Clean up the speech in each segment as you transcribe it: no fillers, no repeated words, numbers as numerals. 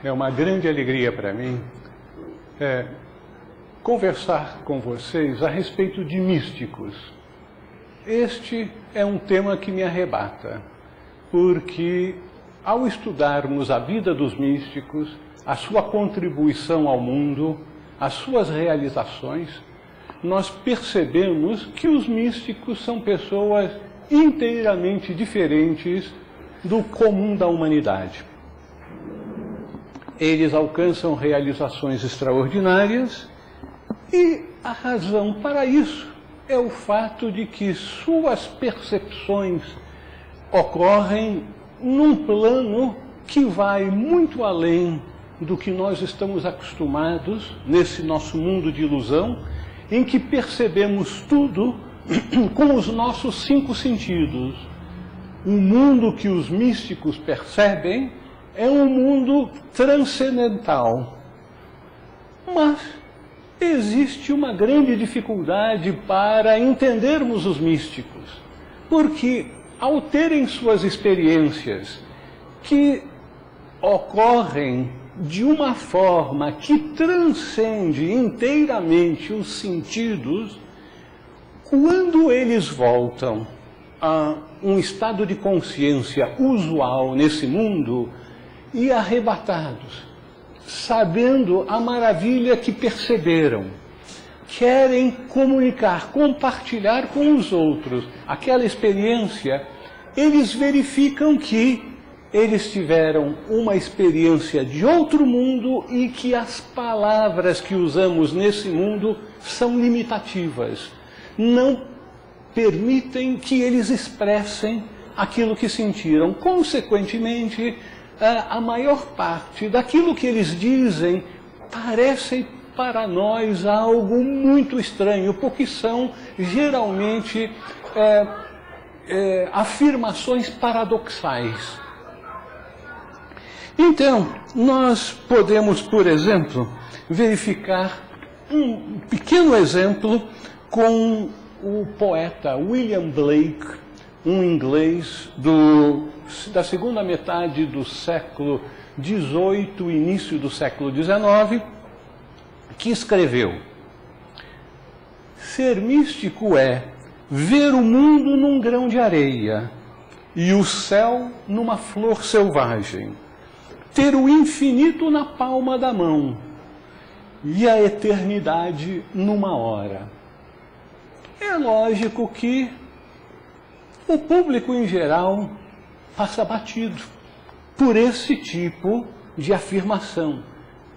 É uma grande alegria para mim conversar com vocês a respeito de místicos. Este é um tema que me arrebata, porque ao estudarmos a vida dos místicos, a sua contribuição ao mundo, as suas realizações, nós percebemos que os místicos são pessoas inteiramente diferentes do comum da humanidade. Eles alcançam realizações extraordinárias e a razão para isso é o fato de que suas percepções ocorrem num plano que vai muito além do que nós estamos acostumados nesse nosso mundo de ilusão, em que percebemos tudo com os nossos 5 sentidos. O mundo que os místicos percebem é um mundo transcendental. Mas existe uma grande dificuldade para entendermos os místicos, porque ao terem suas experiências que ocorrem de uma forma que transcende inteiramente os sentidos, quando eles voltam a um estado de consciência usual nesse mundo e arrebatados, sabendo a maravilha que perceberam, querem comunicar, compartilhar com os outros aquela experiência, eles verificam que eles tiveram uma experiência de outro mundo e que as palavras que usamos nesse mundo são limitativas. Não permitem que eles expressem aquilo que sentiram. Consequentemente, a maior parte daquilo que eles dizem parece para nós algo muito estranho, porque são geralmente afirmações paradoxais. Então, nós podemos, por exemplo, verificar um pequeno exemplo com o poeta William Blake, um inglês da segunda metade do século XVIII, início do século XIX, que escreveu: ser místico é ver o mundo num grão de areia e o céu numa flor selvagem, ter o infinito na palma da mão e a eternidade numa hora. É lógico que o público em geral passa batido por esse tipo de afirmação,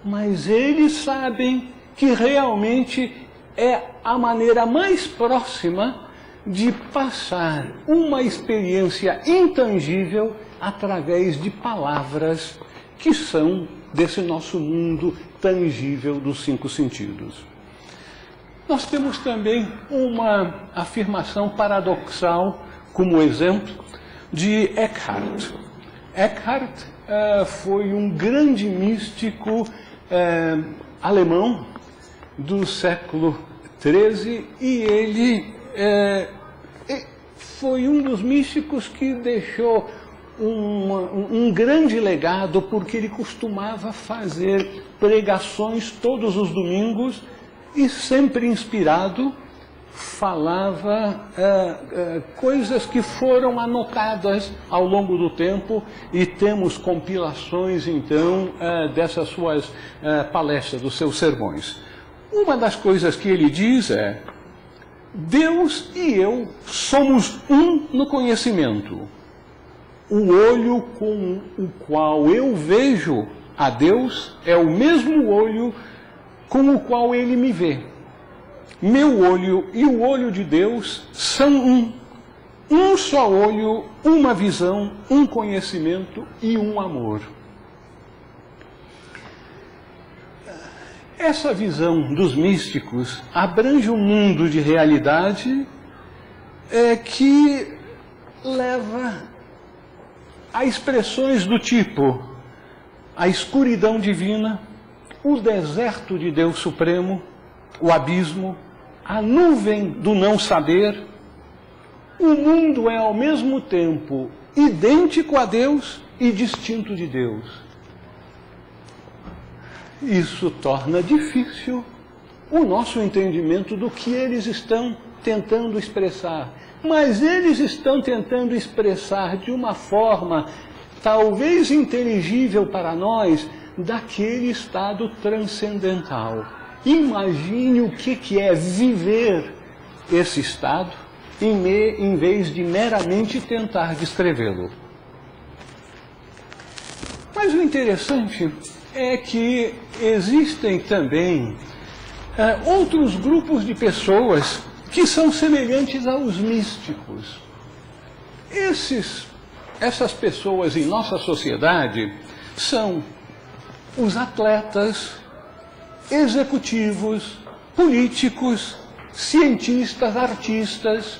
mas eles sabem que realmente é a maneira mais próxima de passar uma experiência intangível através de palavras que são desse nosso mundo tangível dos 5 sentidos. Nós temos também uma afirmação paradoxal como exemplo de Eckhart. Eckhart foi um grande místico alemão do século XIII e ele foi um dos místicos que deixou um grande legado, porque ele costumava fazer pregações todos os domingos e sempre inspirado falava coisas que foram anotadas ao longo do tempo e temos compilações então dessas suas palestras, dos seus sermões. Uma das coisas que ele diz é: Deus e eu somos um no conhecimento. O olho com o qual eu vejo a Deus é o mesmo olho com o qual ele me vê. Meu olho e o olho de Deus são um. Um só olho, uma visão, um conhecimento e um amor. Essa visão dos místicos abrange um mundo de realidade que leva a expressões do tipo a escuridão divina, o deserto de Deus Supremo, o abismo, a nuvem do não saber. O mundo é ao mesmo tempo idêntico a Deus e distinto de Deus. isso torna difícil o nosso entendimento do que eles estão tentando expressar. Mas eles estão tentando expressar de uma forma talvez inteligível para nós, daquele estado transcendental. Imagine o que é viver esse estado, em vez de meramente tentar descrevê-lo. Mas o interessante é que existem também outros grupos de pessoas que são semelhantes aos místicos. Essas pessoas em nossa sociedade são os atletas, executivos, políticos, cientistas, artistas.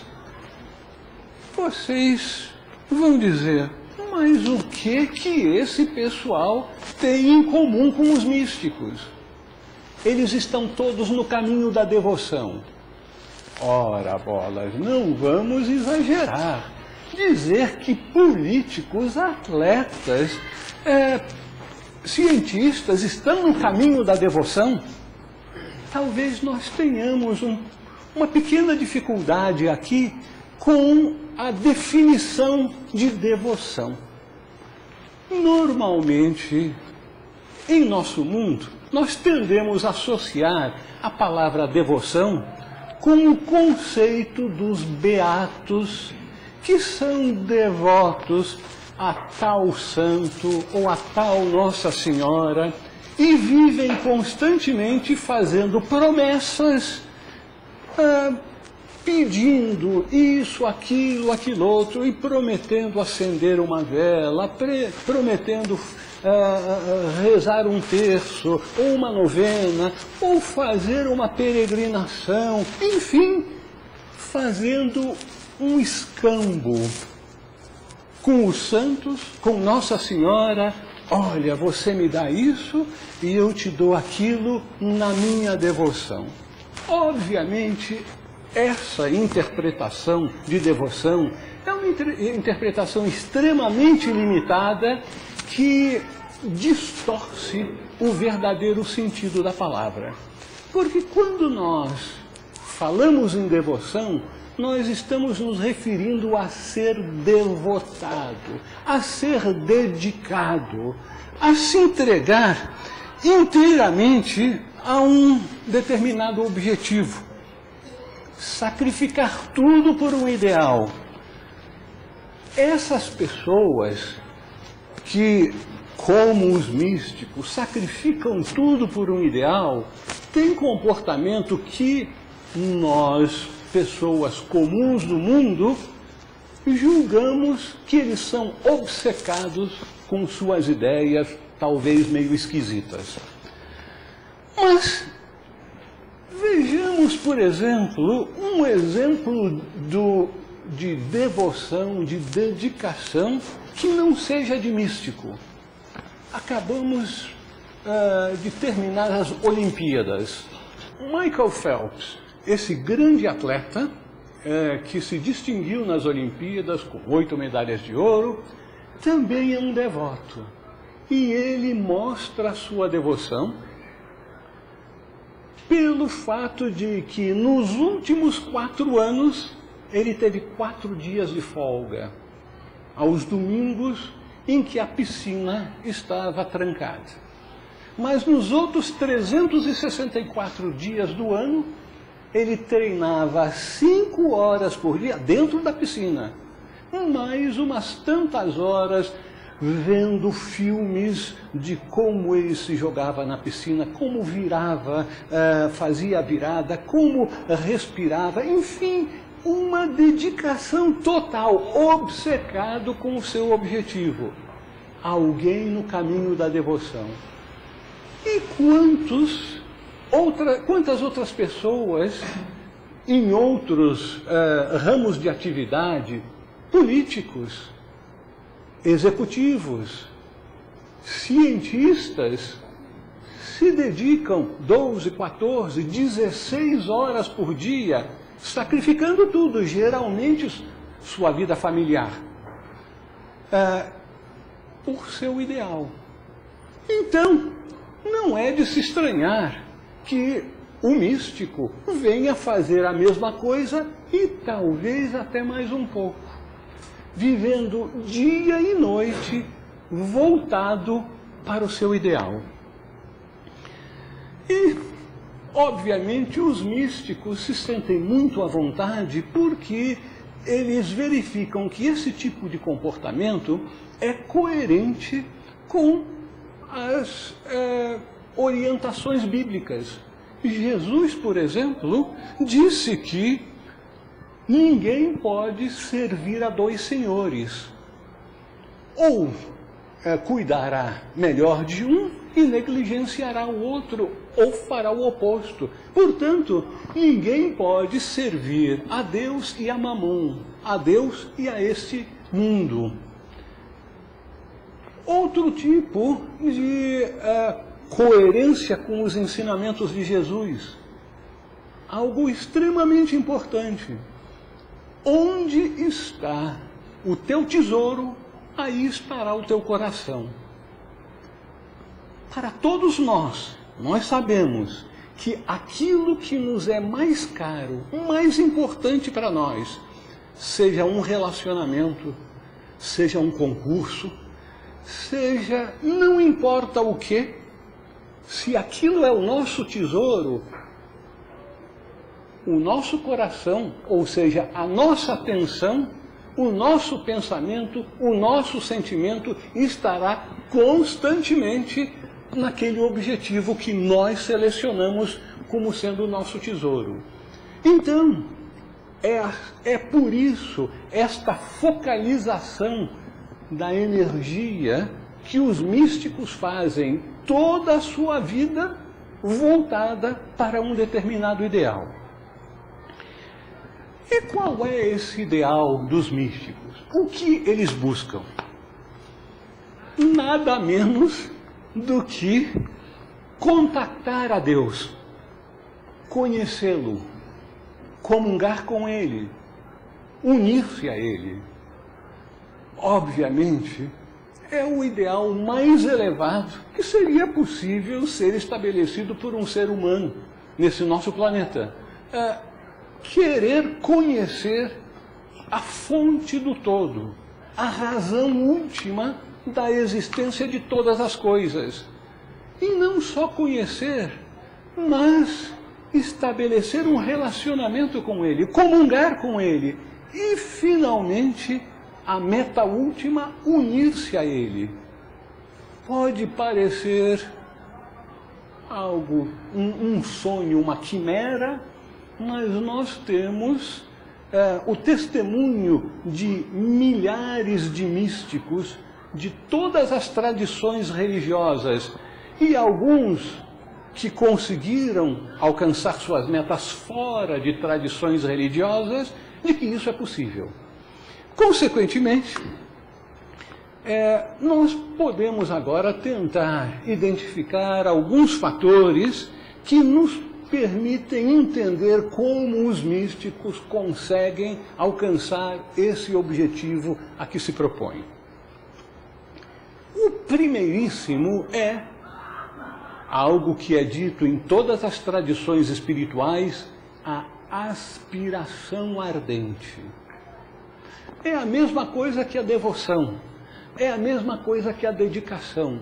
Vocês vão dizer, mas o que esse pessoal tem em comum com os místicos? Eles estão todos no caminho da devoção. Ora, bolas, não vamos exagerar. Dizer que políticos, atletas, cientistas estão no caminho da devoção, talvez nós tenhamos uma pequena dificuldade aqui com a definição de devoção. Normalmente, em nosso mundo, nós tendemos a associar a palavra devoção com o conceito dos beatos, que são devotos a tal santo ou a tal Nossa Senhora e vivem constantemente fazendo promessas, pedindo isso, aquilo, aquilo outro, e prometendo acender uma vela, prometendo rezar um terço, ou uma novena, ou fazer uma peregrinação, enfim, fazendo um escambo com os santos, com Nossa Senhora. Olha, você me dá isso e eu te dou aquilo na minha devoção. Obviamente, essa interpretação de devoção é uma interpretação extremamente limitada que distorce o verdadeiro sentido da palavra. Porque quando nós falamos em devoção, nós estamos nos referindo a ser devotado, a ser dedicado, a se entregar inteiramente a um determinado objetivo. Sacrificar tudo por um ideal. Essas pessoas que, como os místicos, sacrificam tudo por um ideal, têm comportamento que nós, pessoas comuns do mundo, julgamos que eles são obcecados com suas ideias, talvez meio esquisitas. Mas vejamos, por exemplo, um exemplo de devoção, de dedicação, que não seja de místico. Acabamos de terminar as Olimpíadas. Michael Phelps, esse grande atleta que se distinguiu nas Olimpíadas com 8 medalhas de ouro, também é um devoto. E ele mostra a sua devoção pelo fato de que nos últimos 4 anos ele teve 4 dias de folga, aos domingos em que a piscina estava trancada. Mas nos outros 364 dias do ano, ele treinava 5 horas por dia dentro da piscina, mais umas tantas horas vendo filmes de como ele se jogava na piscina, como virava, fazia a virada, como respirava, enfim, uma dedicação total, obcecado com o seu objetivo. Alguém no caminho da devoção. E quantas outras pessoas em outros ramos de atividade, políticos, executivos, cientistas, se dedicam 12, 14, 16 horas por dia, sacrificando tudo, geralmente sua vida familiar, por seu ideal. Então, não é de se estranhar que o místico venha fazer a mesma coisa e talvez até mais um pouco, vivendo dia e noite voltado para o seu ideal. E, obviamente, os místicos se sentem muito à vontade porque eles verificam que esse tipo de comportamento é coerente com as orientações bíblicas. Jesus, por exemplo, disse que ninguém pode servir a dois senhores. Ou cuidará melhor de um e negligenciará o outro, ou fará o oposto. Portanto, ninguém pode servir a Deus e a Mamon, a Deus e a este mundo. Outro tipo de coerência com os ensinamentos de Jesus. Algo extremamente importante. Onde está o teu tesouro, aí estará o teu coração. Para todos nós sabemos que aquilo que nos é mais caro, mais importante para nós, seja um relacionamento, seja um concurso, seja, não importa o que, se aquilo é o nosso tesouro, o nosso coração, ou seja, a nossa atenção, o nosso pensamento, o nosso sentimento estará constantemente naquele objetivo que nós selecionamos como sendo o nosso tesouro. Então, é por isso esta focalização da energia que os místicos fazem toda a sua vida voltada para um determinado ideal. E qual é esse ideal dos místicos? O que eles buscam? Nada menos do que contactar a Deus, conhecê-lo, comungar com Ele, unir-se a Ele. Obviamente, é o ideal mais elevado que seria possível ser estabelecido por um ser humano nesse nosso planeta. Querer conhecer a fonte do todo, a razão última da existência de todas as coisas. E não só conhecer, mas estabelecer um relacionamento com Ele, comungar com Ele e, finalmente, a meta última, unir-se a Ele. Pode parecer algo, um sonho, uma quimera, mas nós temos o testemunho de milhares de místicos de todas as tradições religiosas e alguns que conseguiram alcançar suas metas fora de tradições religiosas, de que isso é possível. Consequentemente, nós podemos agora tentar identificar alguns fatores que nos permitem entender como os místicos conseguem alcançar esse objetivo a que se propõem. O primeiríssimo é algo que é dito em todas as tradições espirituais, a aspiração ardente. É a mesma coisa que a devoção, é a mesma coisa que a dedicação.